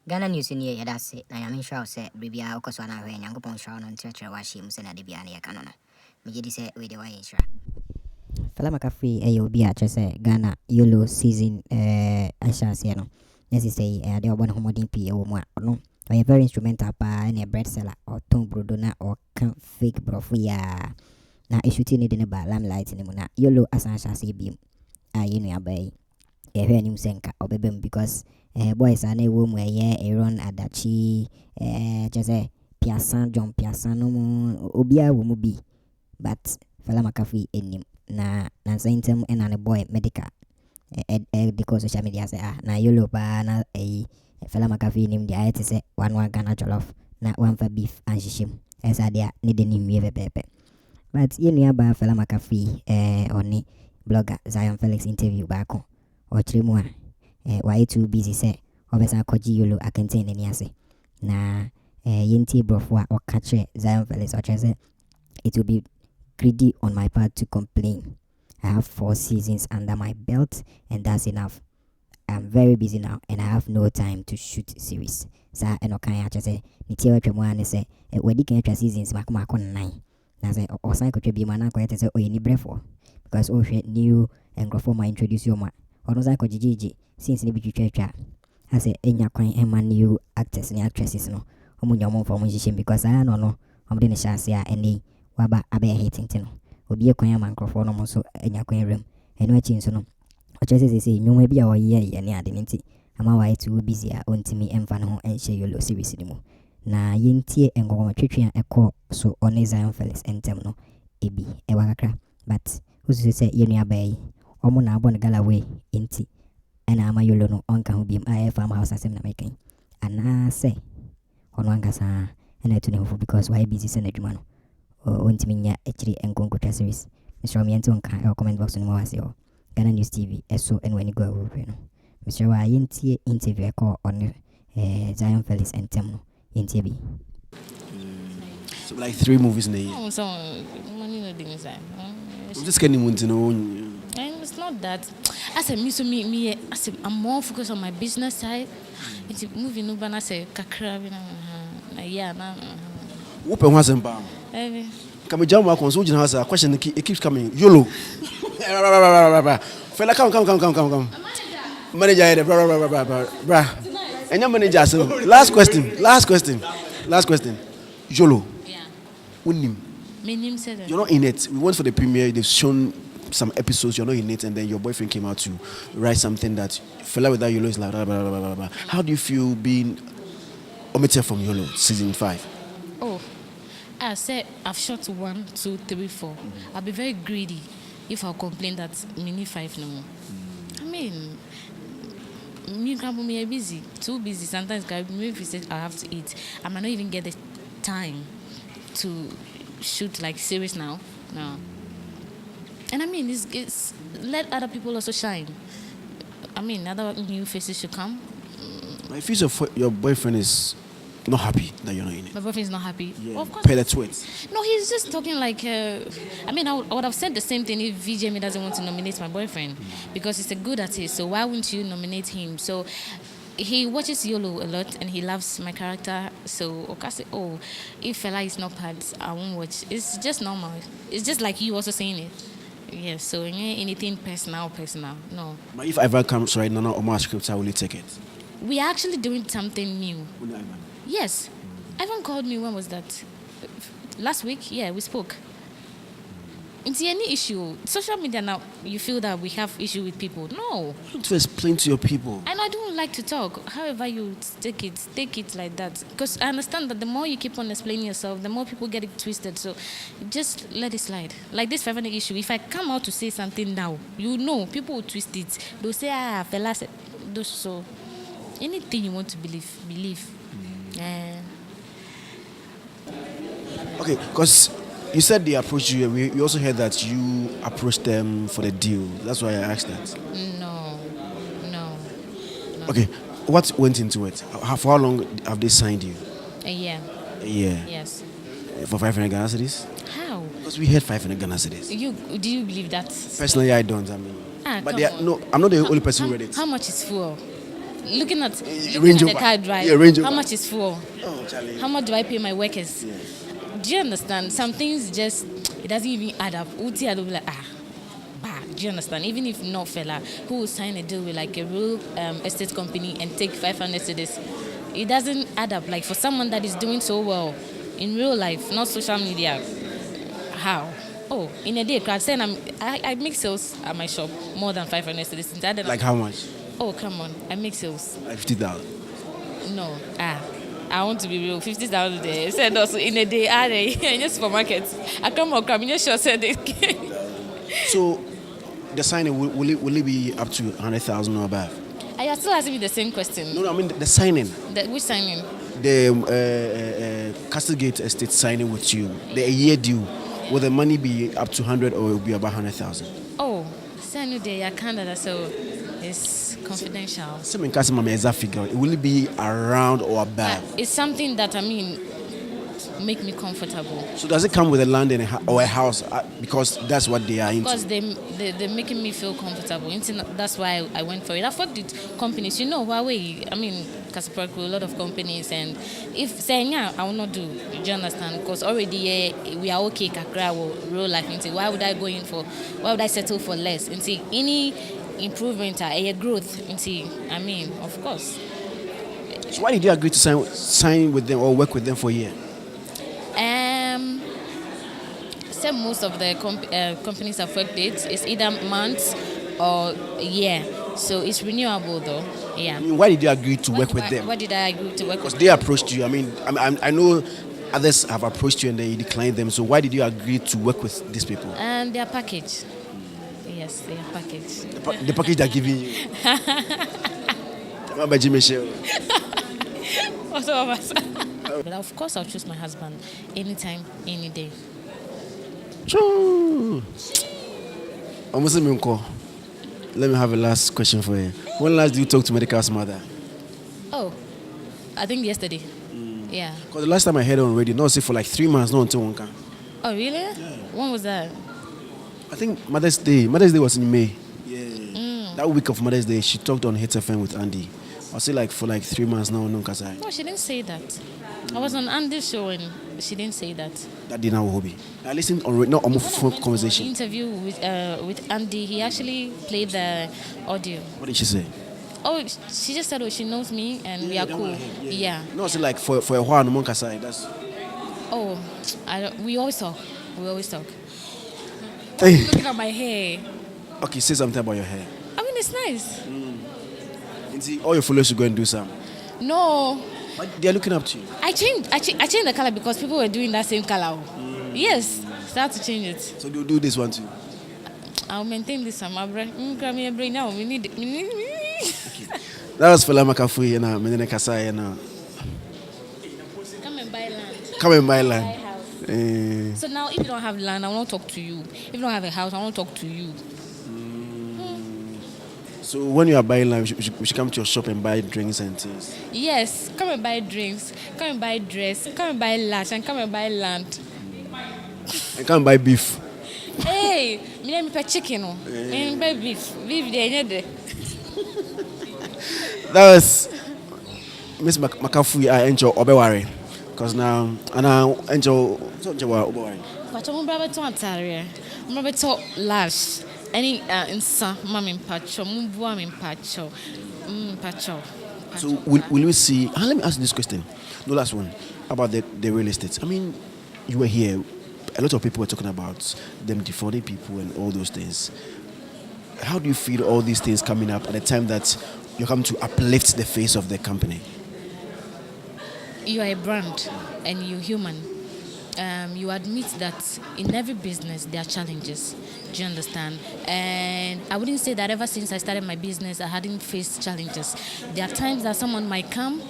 Ghana news in here, that's it. I am in show set, Bibia, Okoswana, and Yankopon Shaw on Church, Washim, Sena Debiani, Canona. Mijidi say, with the way in Shra. Fela Makafui, Ayobia, just Ghana, Yolo season, I shall say, no. Yes, you say, they are one homodin P. or more, no. I am very instrumental by any bread seller or tongue brodona or can't fake brofuya. Now, if you need in about lamplight in the mona, Yolo as I shall say beam. I know bay. A very new senka or baby because boys are no woman where Aaron Adachi, just a Piasan, John Piasano, Obia will be. But Fela Makafui in him. Na Nansaintum and a boy medical. Because social media say, na Yolo pa na Fela Makafui name the eye to say one Ghana jollof, not one for beef and shishim. As I dare needing him with a pepe. But you know about Fela Makafui, only blogger Zion Felix interview back on. Or 3 more. Why too busy say, Obesa Koji Yolo I contain any assay. Na Yinti Brofwa or catch Zion Felix or Chese. It will be greedy on my part to complain. I have 4 seasons under my belt and that's enough. I'm very busy now and I have no time to shoot series. Sa eno kan ya chese ni tie twa mu ane se wedi kan twa seasons makoma 9. Na say o san ko twa bi mana ko yete se o ni brefo because o hwe new engrofo ma introduce you ma. Ono san ko gigigi since ni bi twatwa. I say enya kwan ema new actors ni actresses no. Omo nyomo for mo jishem because I no omde ne chance ya eni waba abe hating tino. Obi ekwan ya microphone no so enya kwan rem. Eno achi nso no. O chese say nyoma bi a oye ne ade nti ama why too busy a ontimi emfa no ho enhye Yolo series ni mu. Na yentie engogo twetwe a ekọ so on Zion Felix entem no ebi e wakakra but who say yenu abai omo na abon gala way enti ena ama Yolo no onka ho biem a farm house asem na mekan ana say ono angasa ena to ne ho because why busy se na dwuma no ontimi nya echiri enkonkotwa series Mr. Omiento onka comment box no mo wase o Ghana News TV eso and when you go over no Mr. Wa yentie interview call on Zion Felix entem no yentie bi so like 3 movies in a year. Oh, so money no things like. I'm just getting to know. And it's not that. As a me, as I'm more focused on my business side. It's moving over na say kakra bi na yeah na. Open once and bam. Come jam wa kon so jina has a question it keeps coming. Yolo. Fella come. Manager bra. Enya manager so last question. Yolo. You're not in it. We went for the premiere. They've shown some episodes. You're not in it, and then your boyfriend came out to write something that fella with that Yolo is like blah, blah, blah, blah, blah. How do you feel being omitted from Yolo season 5? Oh, I said I've shot 1, 2, 3, 4. I'll be very greedy if I'll complain that mini 5 no more. I mean, me can be busy, too busy. Sometimes maybe I have to eat. I might not even get the time to shoot like series now. No. And I mean, it's let other people also shine. I mean, other new faces should come. I feel your boyfriend is not happy that you're not in it. My boyfriend is not happy. Yeah. Well, of course. Pay the tweet. No, he's just talking like. I mean, I would have said the same thing if VJME doesn't want to nominate my boyfriend because he's a good artist. So why wouldn't you nominate him? So he watches Yolo a lot and he loves my character. So okay, say, oh, if Fela is not bad, I won't watch. It's just normal. It's just like you also saying it. Yes. So anything personal, no. But if ever comes right now, Omar script, I will take it. We are actually doing something new. Yes. Ivan called me. When was that? Last week? Yeah, we spoke. It's any issue. Social media now, you feel that we have issue with people. No. You need to explain to your people. And I don't like to talk. However you take it like that. Because I understand that the more you keep on explaining yourself, the more people get it twisted. So just let it slide. Like this Fevana issue, if I come out to say something now, you know, people will twist it. They'll say, Fela said, so anything you want to believe. Okay, because you said they approached you. We also heard that you approached them for the deal. That's why I asked that. No. Okay, what went into it? For how long have they signed you? A year. A year? Yes. For 500 Ghana cedis? How? Because we had 500 Ghana cedis. Do you believe that? Personally, I don't. I mean, but no, I'm not the only person who read it. How much is fuel? looking at Range the Rover. car I drive. Yeah, Range How Rover. much is fuel? Oh, Charlie. How much do I pay my workers? Do you understand? Some things just, it doesn't even add up. Uti, I'll be like, bah. Do you understand? Even if not fella, who will sign a deal with like a real estate company and take 500 to this, it doesn't add up. Like for someone that is doing so well in real life, not social media, how? Oh, in a day, crowd saying I make sales at my shop more than 500 to this. Like how much? Oh, come on. I make sales. Like 50,000. No. I want to be real. 50,000 there. Said also in a day, in your supermarket. I come in your shop, said it. So, the signing, will it be up to 100,000 or above? I still asking me the same question. No, I mean the signing. Which signing? The Castlegate Estate signing with you. The year due. Will the money be up to 100 or will it be about 100,000? Oh, signing day, I can't, so it's confidential. So, in case my exact figure, will it be around or above? It's something that, make me comfortable. So does it come with a land or a house? Because that's what they are into. Because they're making me feel comfortable. That's why I went for it. I've worked with companies, Huawei, Kasparku, a lot of companies. And if saying, I will not do, do you understand? Because already we are okay, Kakra, real life. Why would I go in for, why would I settle for less? Any improvement, a growth, of course. So why did you agree to sign with them or work with them for a year? So most of the companies I've worked with is either months or a year. So it's renewable though. Yeah. Why did you agree to work with them? Why did I agree to work with them? Because they approached you. I know others have approached you and then you declined them. So why did you agree to work with these people? And their package. Yes, their package. The package they're giving you. But of course I'll choose my husband anytime, any day. True. Let me have a last question for you. When last did you talk to Medical's mother? Oh, I think yesterday. Yeah. Because the last time I heard on radio, not say for like 3 months, not until one can. Oh, really? Yeah. When was that? I think Mother's Day. Mother's Day was in May. Yeah. That week of Mother's Day, she talked on Hit FM with Andy. I'll say like for like 3 months now, no Kasai. No, she didn't say that. I was on Andy's show and she didn't say that. That didn't have a hobby. I listened on not on phone conversation. Interview with Andy. He actually played the audio. What did she say? Oh, she just said, she knows me and we are cool. Yeah. No, I said like for a while, no Kasai. That's. Oh, we always talk. Hey. Looking at my hair. Okay, say something about your hair. It's nice. And see, all your followers should go and do some. No. But they are looking up to you. I changed the color because people were doing that same color. Yes, start to change it. So they'll do this one too. I'll maintain this summer. Now we need. Okay. That was Fela Makafui and Menene Kasai and. Come and buy land. Come and buy land. Buy house. So now, if you don't have land, I won't talk to you. If you don't have a house, I won't talk to you. So when you are buying land, we should come to your shop and buy drinks and things. Yes, come and buy drinks, come and buy dress, come and buy lash, and come and buy land. And come and buy beef. Hey, me buy chicken, me buy beef. Beef there. That was Miss Makafui. I enjoy Obewari because now I enjoy Obewari. But I'm about to answer. I'm about to lash. Any insa, mami pacho, mumbuami pacho, pacho. So will we see? Let me ask this question. No, last one about the real estate. You were here. A lot of people were talking about them defrauding people and all those things. How do you feel all these things coming up at the time that you come to uplift the face of the company? You are a brand and you're human. You admit that in every business there are challenges. Do you understand? And I wouldn't say that ever since I started my business I hadn't faced challenges. There are times that someone might come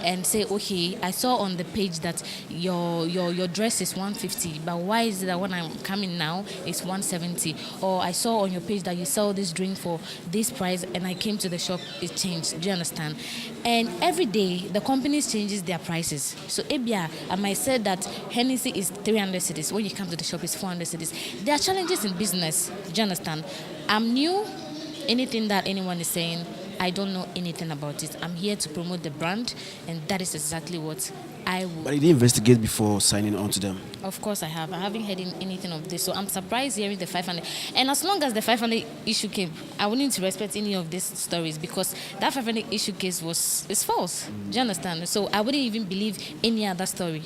and say, okay, I saw on the page that your dress is 150, but why is it that when I'm coming now it's 170? Or I saw on your page that you sell this drink for this price and I came to the shop, it changed. Do you understand? And every day the companies changes their prices. So Ebia, I might say that Hennessy is 300 cedis. When you come to the shop it's 400 cedis. There are challenges in business. Do you understand? I'm new. Anything that anyone is saying, I don't know anything about it. I'm here to promote the brand, and that is exactly what I will. But you didn't investigate before signing on to them? Of course I have. I haven't heard anything of this, so I'm surprised hearing the 500. And as long as the 500 issue came, I wouldn't respect any of these stories because that 500 issue case is false. Do you understand? So I wouldn't even believe any other story.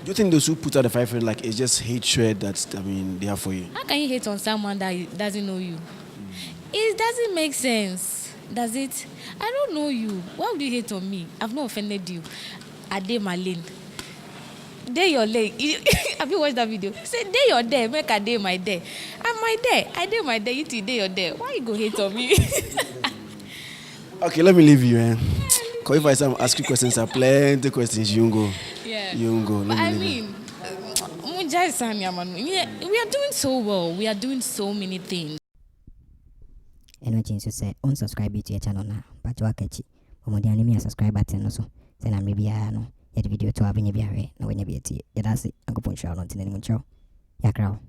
Do you think those who put out the 500 like it's just hatred that they have for you? How can you hate on someone that doesn't know you? It doesn't make sense, does it? I don't know you. Why would you hate on me? I've not offended you. Ade my lane. Day your leg. Have you watched that video? Say day your day, make a day my day. I'm my day. I day my day. You two day your day. Why you go hate on me? Okay, let me leave you. Because if I start asking questions, I have plenty questions. You go. Yeah. You go. But I mean, we are doing so well. We are doing so many things. And what you say, unsubscribe to your channel now. But you are catchy. When subscribe button also. Then I'm maybe no. Yet video to have in your no when you be it. That's it. I'm going to shout on to the moon show. Yeah, crowd.